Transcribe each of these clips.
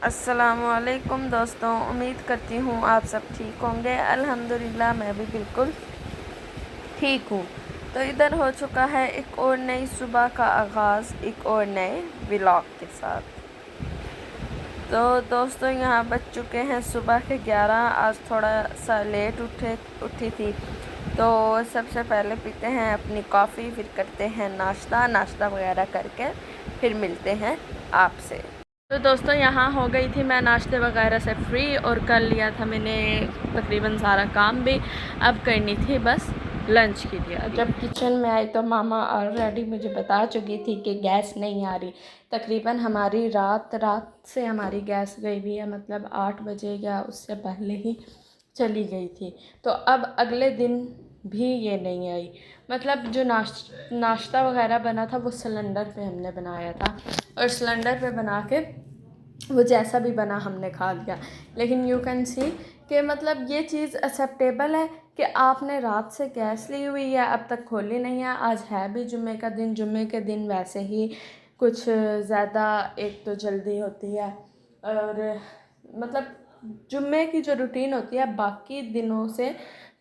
अस्सलामुअलैकुम दोस्तों, उम्मीद करती हूँ आप सब ठीक होंगे। अल्हम्दुलिल्लाह मैं भी बिल्कुल ठीक हूँ। तो इधर हो चुका है एक और नई सुबह का आगाज़ एक और नए व्लॉग के साथ। तो दोस्तों यहाँ बज चुके हैं सुबह के 11। आज थोड़ा सा लेट उठी थी। तो सबसे पहले पीते हैं अपनी कॉफ़ी, फिर करते हैं नाश्ता वगैरह करके फिर मिलते हैं आपसे। तो दोस्तों यहाँ हो गई थी मैं नाश्ते वगैरह से फ्री और कर लिया था मैंने तकरीबन सारा काम भी। अब करनी थी बस लंच की थी। जब किचन में आई तो मामा ऑलरेडी मुझे बता चुकी थी कि गैस नहीं आ रही। तकरीबन हमारी रात से हमारी गैस गई हुई है, मतलब 8 बजे या उससे पहले ही चली गई थी। तो अब अगले दिन भी ये नहीं आई। मतलब जो नाश्ता वगैरह बना था वो सिलेंडर पे हमने बनाया था और सिलेंडर पे बना के वो जैसा भी बना हमने खा लिया। लेकिन यू कैन सी कि मतलब ये चीज़ एक्सेप्टेबल है कि आपने रात से गैस ली हुई है, अब तक खोली नहीं है। आज है भी जुम्मे का दिन, जुम्मे के दिन वैसे ही कुछ ज़्यादा एक तो जल्दी होती है और मतलब जुम्मे की जो रूटीन होती है बाकी दिनों से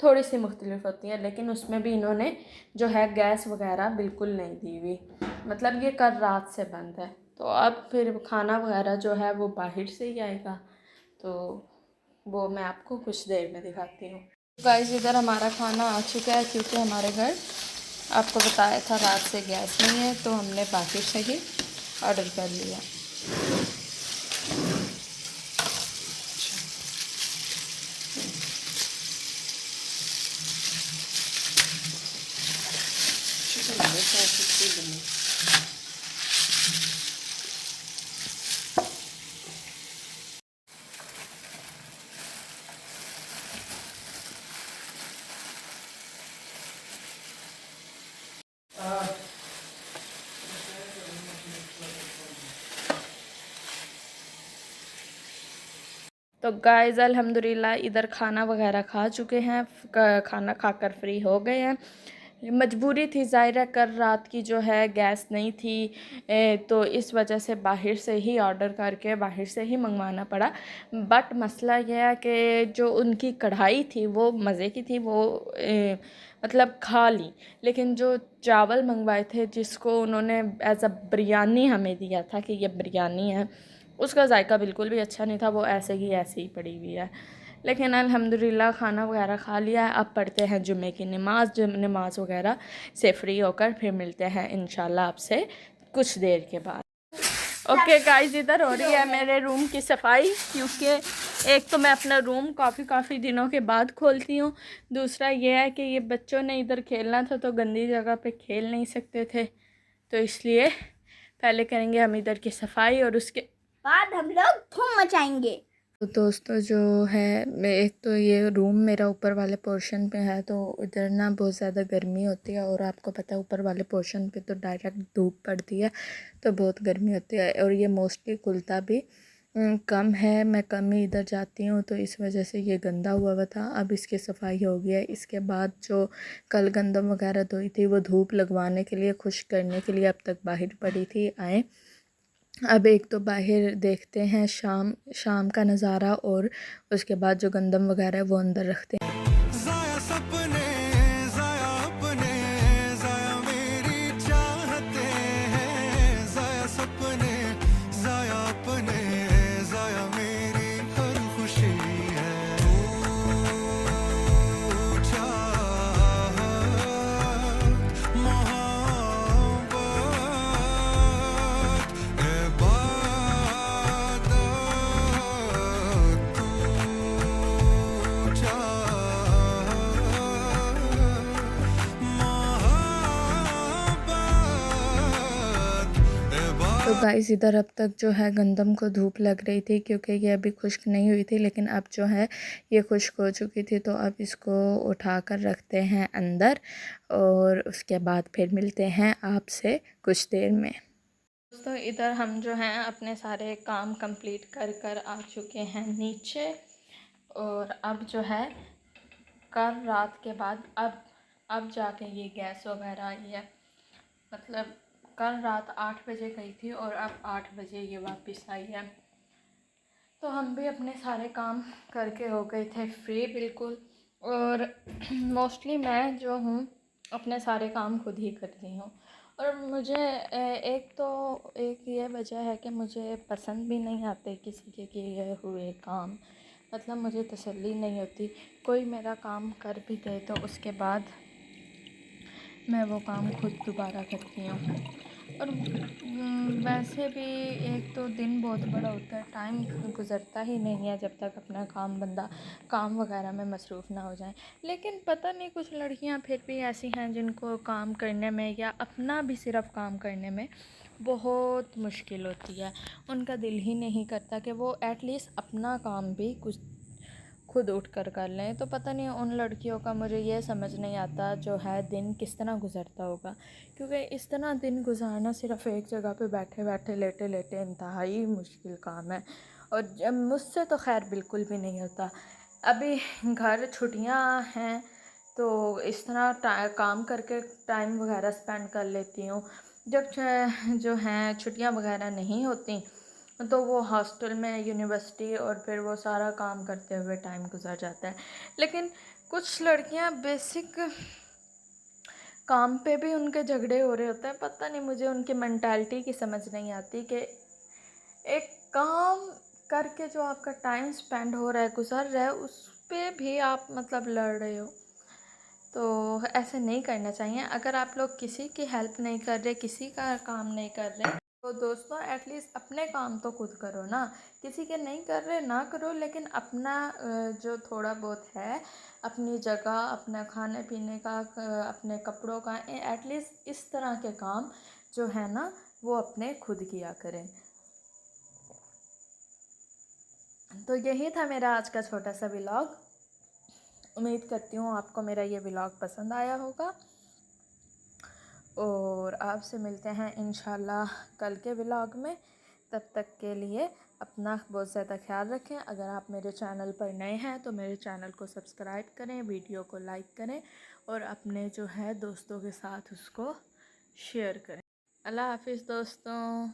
थोड़ी सी मुख्तलिफ होती है, लेकिन उसमें भी इन्होंने जो है गैस वगैरह बिल्कुल नहीं दी हुई। मतलब ये कल रात से बंद है। तो अब फिर खाना वगैरह जो है वो बाहर से ही आएगा, तो वो मैं आपको कुछ देर में दिखाती हूँ। गाइस इधर हमारा खाना आ चुका है क्योंकि हमारे घर आपको बताया था रात से गैस नहीं है, तो हमने बाहर से ही ऑर्डर कर लिया। तो गाइज़ अल्हम्दुलिल्लाह इधर खाना वगैरह खा चुके हैं, खाना खाकर फ्री हो गए हैं। मजबूरी थी ज़ाहिर है, कल रात की जो है गैस नहीं थी, तो इस वजह से बाहर से ही ऑर्डर करके बाहर से ही मंगवाना पड़ा। बट मसला यह है कि जो उनकी कढ़ाई थी वो मज़े की थी, वो मतलब खा ली। लेकिन जो चावल मंगवाए थे जिसको उन्होंने एज अ बिरयानी हमें दिया था कि ये बिरयानी है, उसका जायका बिल्कुल भी अच्छा नहीं था। वो ऐसे ही पड़ी हुई है। लेकिन अल्हम्दुलिल्लाह खाना वगैरह खा लिया है। अब पढ़ते हैं जुम्मे की नमाज़ वगैरह से फ्री होकर फिर मिलते हैं इंशाल्लाह आपसे कुछ देर के बाद। ओके गाइस, इधर हो रही है मेरे रूम की सफाई, क्योंकि एक तो मैं अपना रूम काफ़ी दिनों के बाद खोलती हूँ, दूसरा ये है कि ये बच्चों ने इधर खेलना था तो गंदी जगह पे खेल नहीं सकते थे, तो इसलिए पहले करेंगे हम इधर की सफाई और उसके बाद हम लोग धूम मचाएंगे। तो दोस्तों जो है, मैं एक तो ये रूम मेरा ऊपर वाले पोर्शन पे है, तो इधर ना बहुत ज़्यादा गर्मी होती है और आपको पता है ऊपर वाले पोर्शन पे तो डायरेक्ट धूप पड़ती है, तो बहुत गर्मी होती है। और ये मोस्टली खुलता भी कम है, मैं कम ही इधर जाती हूँ, तो इस वजह से ये गंदा हुआ था। अब इसकी सफाई हो गया है। इसके बाद जो कल गंदम वगैरह धोई थी वो धूप लगवाने के लिए, खुश करने के लिए अब तक बाहर पड़ी थी। आए अब एक तो बाहर देखते हैं शाम का नज़ारा, और उसके बाद जो गंदम वगैरह है वो अंदर रखते हैं। ज़ाया सपने, ज़ाया अपने, ज़ाया मेरी चाहते हैं, ज़ाया सपने, ज़ाया अपने, ज़ाया मेरी हर खुशी है। तू चाह मोहब्बत इबादत, तू चाह मोहब्बत। तो गाइस इधर अब तक जो है गंदम को धूप लग रही थी क्योंकि ये अभी खुश्क नहीं हुई थी, लेकिन अब जो है ये खुश्क हो चुकी थी, तो अब इसको उठा कर रखते हैं अंदर और उसके बाद फिर मिलते हैं आपसे कुछ देर में। दोस्तों इधर हम जो हैं अपने सारे काम कंप्लीट कर आ चुके हैं नीचे, और अब जो है कल रात के बाद अब जाके ये गैस वगैरह आई है। मतलब कल रात 8 बजे गई थी और अब 8 बजे ये वापस आई है। हम भी अपने सारे काम करके हो गए थे फ्री बिल्कुल। और मोस्टली मैं जो हूँ अपने सारे काम खुद ही करती हूँ। और मुझे एक ये वजह है कि मुझे पसंद भी नहीं आते किसी के किए हुए काम। मतलब मुझे तसल्ली नहीं होती, कोई मेरा काम कर भी दे तो उसके बाद मैं वो काम खुद दोबारा करती हूँ। और वैसे भी एक तो दिन बहुत बड़ा होता है, टाइम गुज़रता ही नहीं है जब तक अपना बंदा काम वगैरह में मसरूफ़ ना हो जाए। लेकिन पता नहीं कुछ लड़कियां फिर भी ऐसी हैं जिनको काम करने में या अपना भी सिर्फ़ काम करने में बहुत मुश्किल होती है। उनका दिल ही नहीं करता कि वो एटलीस्ट अपना काम भी कुछ खुद उठ कर लें। तो पता नहीं उन लड़कियों का मुझे ये समझ नहीं आता जो है दिन किस तरह गुज़रता होगा, क्योंकि इस तरह दिन गुजारना सिर्फ़ एक जगह पे बैठे बैठे लेटे लेटे इंतहाई मुश्किल काम है। और मुझसे तो खैर बिल्कुल भी नहीं होता। अभी घर छुट्टियां हैं तो इस तरह काम करके टाइम वगैरह स्पेंड कर लेती हूँ। जब जो हैं छुट्टियां वगैरह नहीं होती तो वो हॉस्टल में यूनिवर्सिटी और फिर वो सारा काम करते हुए टाइम गुजर जाता है। लेकिन कुछ लड़कियां बेसिक काम पे भी उनके झगड़े हो रहे होते हैं। पता नहीं मुझे उनकी मेंटालिटी की समझ नहीं आती कि एक काम करके जो आपका टाइम स्पेंड हो रहा है, गुजर रहा है, उस पे भी आप मतलब लड़ रहे हो। तो ऐसे नहीं करना चाहिए। अगर आप लोग किसी की हेल्प नहीं कर रहे, किसी का काम नहीं कर रहे, तो दोस्तों एटलीस्ट अपने काम तो खुद करो ना। किसी के नहीं कर रहे ना करो, लेकिन अपना जो थोड़ा बहुत है, अपनी जगह, अपना खाने पीने का, अपने कपड़ों का, एटलीस्ट इस तरह के काम जो है ना वो अपने खुद किया करें। तो यही था मेरा आज का छोटा सा व्लॉग। उम्मीद करती हूँ आपको मेरा ये व्लॉग पसंद आया होगा। और आपसे मिलते हैं इंशाल्लाह कल के व्लॉग में। तब तक के लिए अपना बहुत ज़्यादा ख्याल रखें। अगर आप मेरे चैनल पर नए हैं तो मेरे चैनल को सब्सक्राइब करें, वीडियो को लाइक करें और अपने जो है दोस्तों के साथ उसको शेयर करें। अल्लाह हाफ़िज़ दोस्तों।